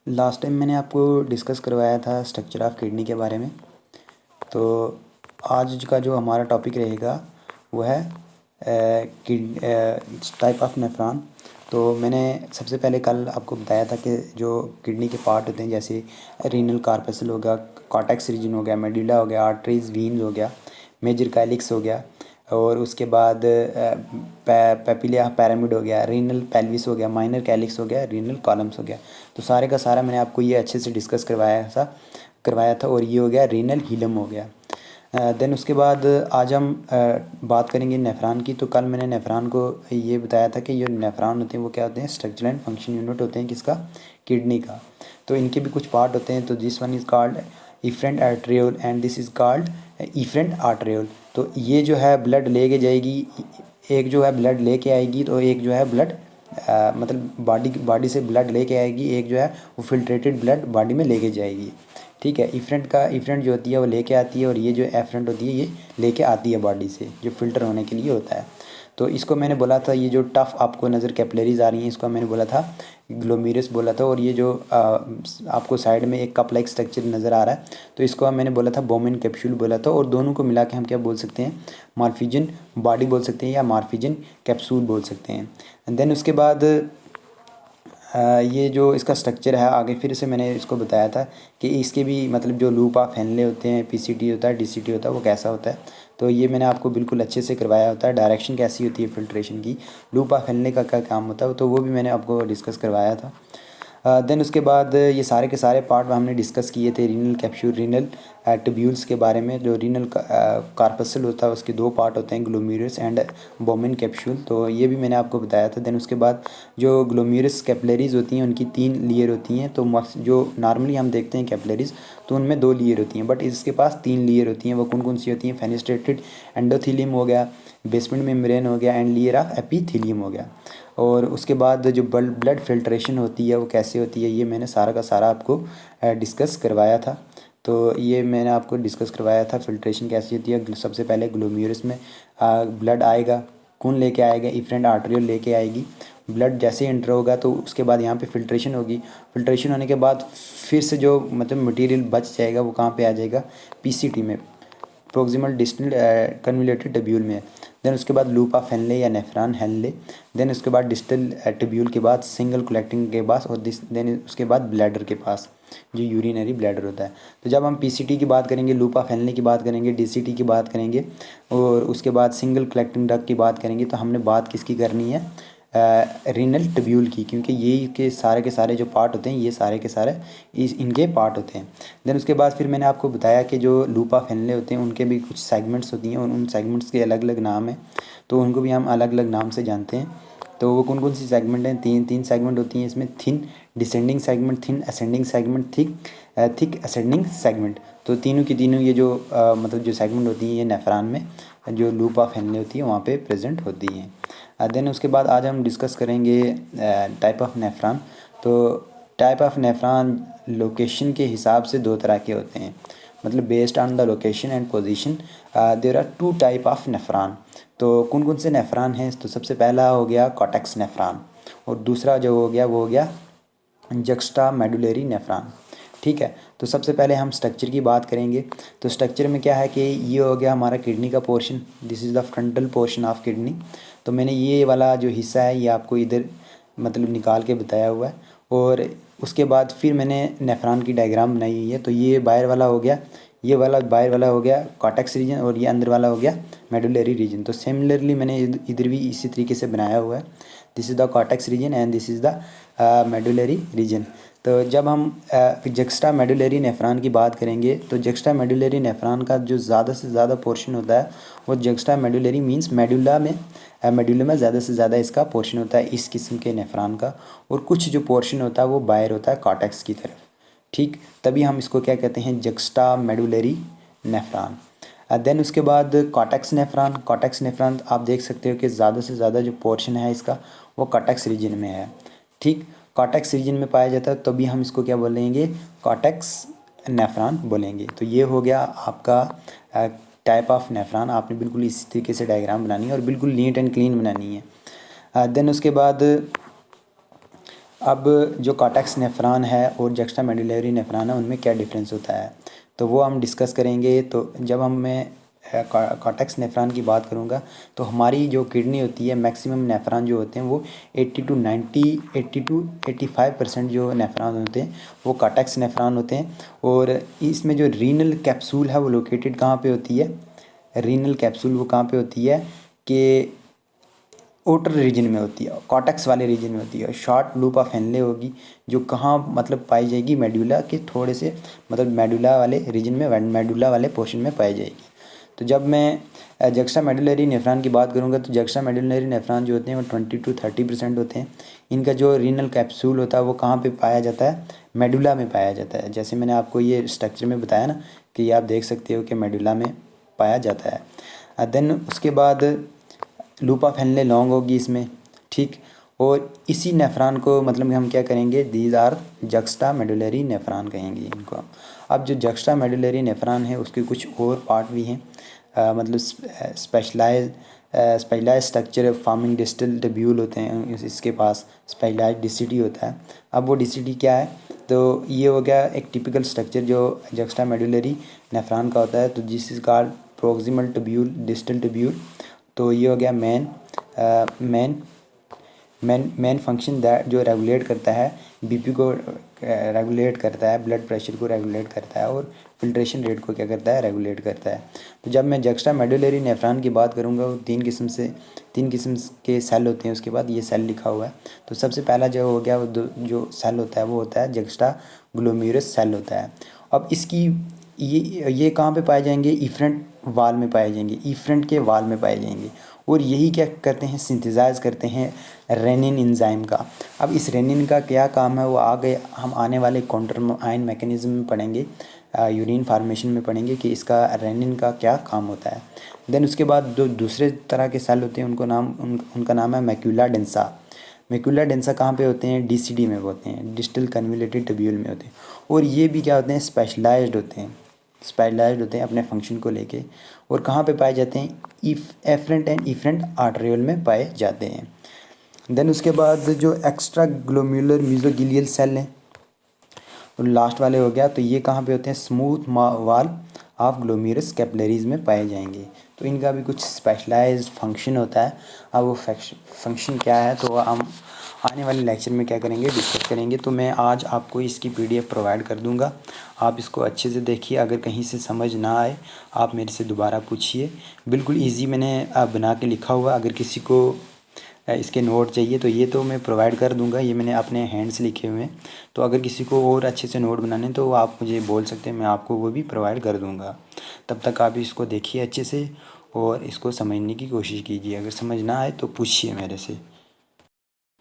Last time मैंने आपको discuss करवाया था स्ट्रक्चर ऑफ किडनी के बारे में। तो आज का जो हमारा टॉपिक रहेगा वो है टाइप ऑफ नेफ्रॉन। तो मैंने सबसे पहले कल आपको बताया था कि जो किडनी के पार्ट होते हैं जैसे रीनल कार्पसल हो गया, कॉर्टेक्स रीजन हो गया, मेडुला हो गया, आर्टरीज, वीन्स हो गया, मेजर कैलिक्स हो गया, और उसके बाद पेपिलिया पैरामिड हो गया, रीनल पेल्विस हो गया, माइनर कैलिक्स हो गया, रीनल कॉलम्स हो गया। तो सारे का सारा मैंने आपको ये अच्छे से डिस्कस करवाया था और ये हो गया रीनल हीलम हो गया। देन उसके बाद आज हम बात करेंगे नेफ्रॉन की। तो कल मैंने नेफ्रॉन को ये बताया था कि जो नेफ्रॉन होते हैं वो क्या होते हैं, स्ट्रक्चरल एंड फंक्शन यूनिट होते हैं किसका, किडनी का। तो इनके भी कुछ पार्ट होते हैं। तो this one is called efferent arteriole and this is called efferent arteriole. तो ये जो है ब्लड लेके जाएगी, एक जो है ब्लड लेके आएगी, तो एक जो है ब्लड मतलब बॉडी से ब्लड लेके आएगी, एक जो है वो फिल्ट्रेटेड ब्लड बॉडी में लेके जाएगी। ठीक है, इफरेंट जो होती है वो लेके आती है, और ये जो एफरेंट होती है ये लेके आती है बॉडी से, जो फिल्टर होने के लिए होता है। तो इसको मैंने बोला था, ये जो टफ आपको नज़र कैपिलरीज आ रही हैं इसको मैंने बोला था ग्लोमेरुलस बोला था, और ये जो आपको साइड में एक कप लाइक स्ट्रक्चर नज़र आ रहा है तो इसको मैंने बोला था बोमेन कैप्सूल बोला था। और दोनों को मिला के हम क्या बोल सकते हैं, मार्फिजन बॉडी बोल सकते हैं या मार्फिजन कैप्सूल बोल सकते हैं। एंड देन उसके बाद ये जो इसका स्ट्रक्चर है आगे फिर से मैंने इसको बताया था कि इसके भी मतलब जो लूप ऑफ हेनले होते हैं, पीसीटी होता है, डीसीटी होता है, वो कैसा होता है। तो ये मैंने आपको बिल्कुल अच्छे से करवाया होता है। डायरेक्शन कैसी होती है फिल्ट्रेशन की, लूप ऑफ हेनले का क्या काम होता है, तो वो भी मैंने आपको डिस्कस करवाया था। देन उसके बाद ये सारे के सारे पार्ट हमने डिस्कस किए थे रीनल कैप्सूल, रीनल ट्यूब्यूल्स के बारे में। जो रीनल कार्पसल होता है उसके दो पार्ट होते हैं, ग्लोमेरुलस एंड बोमेन कैप्सूल। तो ये भी मैंने आपको बताया था। देन उसके बाद जो ग्लोमेरुलस कैपिलरीज होती हैं उनकी 3 लेयर होती हैं। तो जो नॉर्मली हम देखते हैं कैपिलरीज तो उनमें 2 लेयर होती हैं, बट इसके पास 3 लेयर होती हैं। वो कौन कौन सी होती हैं, फेनेस्ट्रेटेड एंडोथेलियम हो गया, बेसमेंट मेम्ब्रेन हो गया, एंड लेयर ऑफ एपिथेलियम हो गया। और उसके बाद जो ब्लड फिल्ट्रेशन होती है वो कैसे होती है, ये मैंने सारा का सारा आपको डिस्कस करवाया था। तो ये मैंने आपको डिस्कस करवाया था फिल्ट्रेशन कैसी होती है। सबसे पहले ग्लोमेरुलस में ब्लड आएगा, कौन लेके आएगा, इफरेंट आर्टरियोल लेके आएगी। ब्लड जैसे ही एंटर होगा तो उसके बाद यहाँ पे फिल्ट्रेशन होगी। फिल्ट्रेशन होने के बाद फिर से जो मतलब मटेरियल बच जाएगा वो कहाँ पे आ जाएगा, पीसीटी में, प्रोक्सिमल डिस्टल कन्वोल्यूटेड ट्यूब्यूल में। देन उसके बाद लूप ऑफ हेनले या नेफ्रॉन हेनले। देन उसके बाद डिस्टल ट्यूब्यूल के बाद सिंगल कलेक्टिंग के पास, और देन उसके बाद ब्लैडर के पास जो यूरिनरी ब्लैडर होता है। तो जब हम पीसीटी की बात करेंगे, लूप ऑफ हेनले की बात करेंगे, डीसीटी की बात करेंगे, और उसके बाद सिंगल कलेक्टिंग डक्ट की बात करेंगे, तो हमने बात किसकी करनी है, रीनल ट्यूब्यूल की, क्योंकि ये के सारे जो पार्ट होते हैं ये सारे के सारे इनके पार्ट होते हैं। देन उसके बाद फिर मैंने आपको बताया कि जो लूप ऑफ हेनले होते हैं उनके भी कुछ सेगमेंट्स होती हैं, और उन सेगमेंट्स के अलग अलग नाम हैं, तो उनको भी हम अलग अलग नाम से जानते हैं। तो वो कौन कौन सी सेगमेंट हैं, तीन सेगमेंट होती हैं इसमें, thin descending segment, thin ascending segment, thick ascending segment. तो तीनों की तीनों ये जो मतलब जो सेगमेंट होती हैं ये नेफ्रॉन में जो लूप ऑफ हेनले होती है वहाँ पे प्रेजेंट होती हैं। देन उसके बाद आज हम डिस्कस करेंगे टाइप ऑफ नेफ्रॉन। तो टाइप ऑफ नेफ्रॉन लोकेशन के हिसाब से 2 तरह के होते हैं, मतलब based on the location and position there are 2 type of nephron. तो कौन कौन से नेफ्रॉन हैं, तो सबसे पहला हो गया कॉर्टेक्स नेफ्रॉन, और दूसरा जो हो गया वो हो गया जक्स्टा मेडुलरी नेफ्रॉन। ठीक है, तो सबसे पहले हम स्ट्रक्चर की बात करेंगे। तो स्ट्रक्चर में क्या है कि ये हो गया हमारा किडनी का portion, this is the frontal portion of kidney. तो मैंने ये वाला जो हिस्सा है ये आपको इधर मतलब निकाल के बताया हुआ है, और उसके बाद फिर मैंने नेफ्रॉन की डायग्राम बनाई हुई है। तो ये बाहर वाला हो गया, ये वाला बाहर वाला हो गया कॉर्टेक्स रीजन, और ये अंदर वाला हो गया मेडुलरी रीजन। तो सिमिलरली मैंने इधर भी इसी तरीके से बनाया हुआ है, this is the cortex region and this is the medullary region. तो जब हम जक्स्टा मेडुलरी नेफ्रॉन की बात करेंगे तो जक्स्टा मेडुलरी नेफ्रॉन का जो ज़्यादा से ज़्यादा पोर्शन होता है वो जक्स्टा मेडुलरी मीन्स मेडुला में ज़्यादा से ज़्यादा इसका पोर्शन होता है इस किस्म के नेफ्रॉन का, और कुछ जो पोर्शन होता है वो बाहर होता है कॉर्टेक्स की तरफ। ठीक, तभी हम इसको क्या कहते हैं, जक्स्टा मेडुलरी नेफ्रॉन। देन उसके बाद कॉर्टेक्स नेफ्रॉन आप देख सकते हो कि ज़्यादा से ज़्यादा जो पोर्शन है इसका वो कॉर्टेक्स रीजन में है। ठीक, कॉर्टेक्स रीजन में पाया जाता है, तभी हम इसको क्या बोलेंगे, कॉर्टेक्स नेफ्रॉन बोलेंगे। तो ये हो गया आपका टाइप ऑफ नेफ्रॉन। आपने बिल्कुल इसी तरीके से डायग्राम बनानी है और बिल्कुल नीट एंड क्लीन बनानी है। देन उसके बाद अब जो कॉर्टेक्स नेफ्रॉन है और जक्स्टा मेडुलरी नेफ्रॉन है, उनमें क्या डिफरेंस होता है, तो वो हम डिस्कस करेंगे। तो जब मैं कॉर्टेक्स नेफ्रॉन की बात करूँगा, तो हमारी जो किडनी होती है, मैक्सिमम नेफ्रॉन जो होते हैं वो 80 टू 85% जो नेफ्रॉन होते हैं वो कॉर्टेक्स नेफ्रॉन होते हैं। और इसमें जो रीनल कैप्सूल है वो लोकेटेड कहाँ पे होती है, रीनल कैप्सूल वो कहाँ पे होती है कि ओटर रीजन में होती है, कॉर्टेक्स वाले रीजन में होती है। शॉर्ट लूप ऑफ हेनले होगी जो कहाँ मतलब पाई जाएगी, मेडुला के थोड़े से मतलब मेडुला वाले रीजन में, मेडुला वाले पोर्शन में पाई जाएगी। तो जब मैं जक्स्टा मेडुलरी नेफ्रॉन की बात करूँगा, तो जक्स्टा मेडुलरी नेफ्रॉन जो होते हैं वो 20 टू 30% होते हैं। इनका जो रीनल कैप्सूल होता है वो कहाँ पे पाया जाता है, मेडुला में पाया जाता है। जैसे मैंने आपको ये स्ट्रक्चर में बताया ना कि ये आप देख सकते हो कि मेडुला में पाया जाता है। देन उसके बाद लूप ऑफ हेनले लॉन्ग होगी इसमें, ठीक। और इसी नेफ्रॉन को मतलब हम क्या करेंगे, these are juxtamedullary nephron कहेंगे इनको। अब जो जक्स्टा मेडुलरी नेफ्रॉन है उसके कुछ और पार्ट भी हैं, मतलब specialise structure forming distal tubule होते हैं इसके पास, स्पेशलाइज डीसीटी होता है। अब वो डीसीटी क्या है, तो ये हो गया एक टिपिकल स्ट्रक्चर जो जक्स्टा मेडुलरी नेफ्रॉन का होता है। तो this is called proximal tubule, distal tubule. तो ये हो गया मेन फंक्शन दैट जो रेगुलेट करता है बीपी को, रेगुलेट करता है ब्लड प्रेशर को, रेगुलेट करता है और फिल्ट्रेशन रेट को क्या करता है, रेगुलेट करता है। तो जब मैं जक्स्टा मेडुलरी नेफ्रॉन की बात करूँगा, वो तीन किस्म के सेल होते हैं। उसके बाद ये सेल लिखा हुआ है। तो सबसे पहला जो हो गया वो जो सेल होता है वो होता है जक्स्टा ग्लोम्युलस सेल होता है। अब इसकी ये कहाँ पे पाए जाएंगे, इफ्रंट वाल में पाए जाएंगे, इफ्रंट के वाल में पाए जाएंगे। और यही क्या करते हैं, सिंथेसाइज करते हैं रेनिन एंजाइम का। अब इस रेनिन का क्या काम है वो आगे हम आने वाले काउंटर आयन मैकेनिज्म में पढ़ेंगे, यूरिन फार्मेशन में पढ़ेंगे कि इसका रेनिन का क्या काम होता है। देन उसके बाद जो दूसरे तरह के सेल होते हैं उनका नाम है मैक्यूला डेंसा। मैक्यूला डेंसा कहाँ पे होते हैं, डीसीडी में होते हैं, डिस्टल कन्वोल्यूटेड ट्यूब्यूल में होते हैं। और ये भी क्या होते हैं, स्पेशलाइज्ड होते हैं अपने फंक्शन को लेके। और कहाँ पे पाए जाते हैं, एफरेंट एंड इफरेंट आर्टरियोल में पाए जाते हैं। देन उसके बाद जो एक्स्ट्रा ग्लोम्युलर मीजोगिलियल सेल हैं और लास्ट वाले हो गया, तो ये कहाँ पे होते हैं, स्मूथ वाल ऑफ ग्लोम्युलस कैपिलरीज में पाए जाएंगे। तो इनका भी कुछ स्पेशलाइज्ड फंक्शन होता है। अब वो फंक्शन क्या है तो हम आने वाले लेक्चर में क्या करेंगे, डिस्कस करेंगे। तो मैं आज आपको इसकी पीडीएफ प्रोवाइड कर दूंगा, आप इसको अच्छे से देखिए। अगर कहीं से समझ ना आए आप मेरे से दोबारा पूछिए। बिल्कुल इजी मैंने बना के लिखा हुआ। अगर किसी को इसके नोट चाहिए तो ये तो मैं प्रोवाइड कर दूंगा, ये मैंने अपने हैंड से लिखे हुए हैं। तो अगर किसी को और अच्छे से नोट बनाने तो आप मुझे बोल सकते हैं, मैं आपको वो भी प्रोवाइड कर दूंगा। तब तक आप इसको देखिए अच्छे से और इसको समझने की कोशिश कीजिए। अगर समझ ना आए तो पूछिए मेरे से।